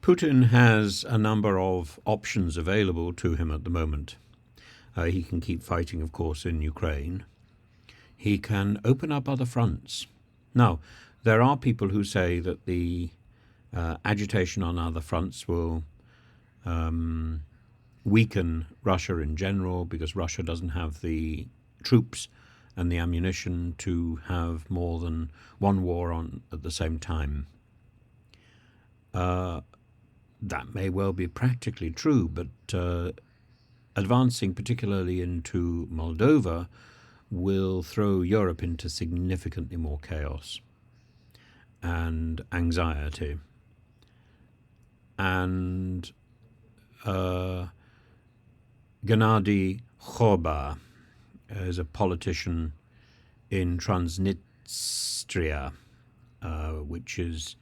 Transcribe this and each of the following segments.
Putin has a number of options available to him at the moment. He can keep fighting, of course, in Ukraine. He can open up other fronts. Now, there are people who say that the agitation on other fronts will weaken Russia in general, because Russia doesn't have the troops and the ammunition to have more than one war on at the same time. That may well be practically true, but advancing particularly into Moldova will throw Europe into significantly more chaos and anxiety. And Gennady Khoba is a politician in Transnistria, which is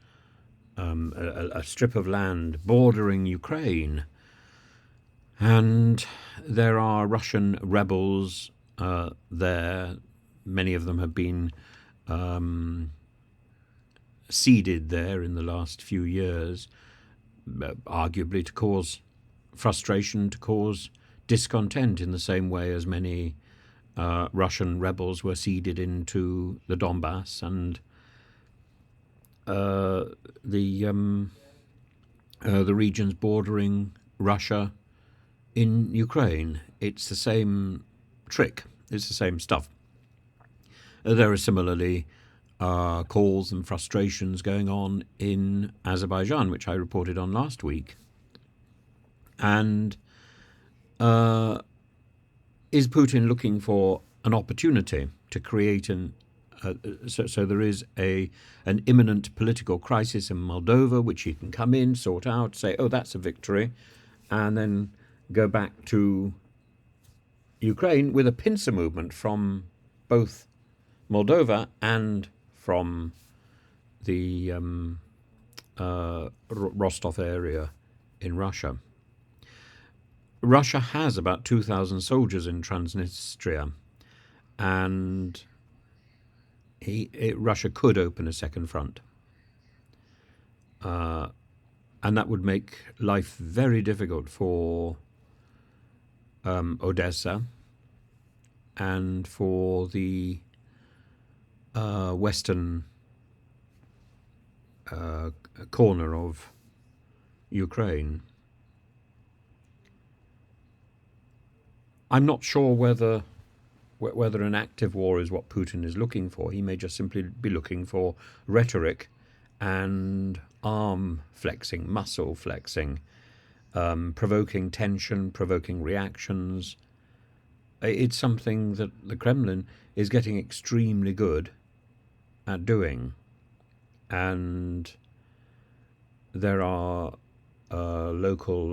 a strip of land bordering Ukraine. And there are Russian rebels there. Many of them have been seeded there in the last few years, arguably to cause frustration, to cause discontent, in the same way as many Russian rebels were seeded into the Donbass and the regions bordering Russia in Ukraine. It's the same trick. It's the same stuff. There are similarly calls and frustrations going on in Azerbaijan, which I reported on last week. And is Putin looking for an opportunity to create so there is an imminent political crisis in Moldova, which he can come in, sort out, say, oh, that's a victory, and then go back to Ukraine with a pincer movement from both Moldova and from the Rostov area in Russia. Russia has about 2,000 soldiers in Transnistria, and Russia could open a second front. And that would make life very difficult for Odessa and for the western corner of Ukraine. I'm not sure whether an active war is what Putin is looking for. He may just simply be looking for rhetoric and arm flexing, muscle flexing, provoking tension, provoking reactions. It's something that the Kremlin is getting extremely good at doing. And there are local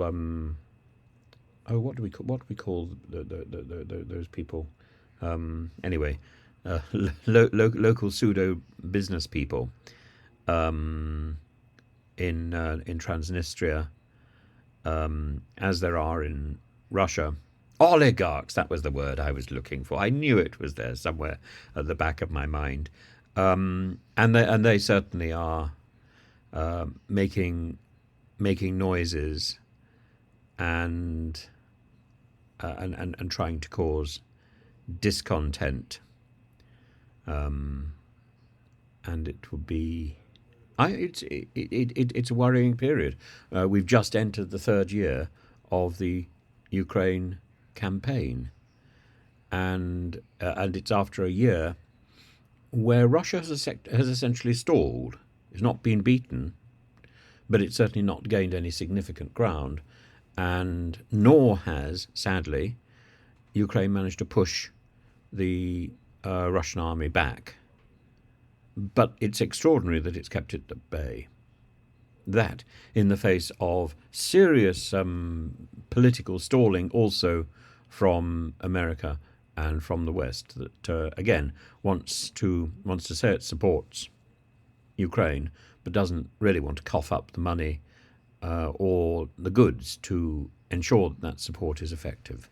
what do we call those people? Anyway, local pseudo business people in Transnistria, as there are in Russia. Oligarchs, that was the word I was looking for. I knew it was there somewhere at the back of my mind. And they certainly are making noises and trying to cause discontent, and it would be it's a worrying period. We've just entered the third year of the Ukraine campaign, and it's after a year where Russia has essentially stalled. It's not been beaten, but it's certainly not gained any significant ground, and nor has, sadly, Ukraine managed to push the Russian army back. But it's extraordinary that it's kept it at bay. That, in the face of serious political stalling also from America and from the West, that again wants to say it supports Ukraine, but doesn't really want to cough up the money or the goods to ensure that support is effective.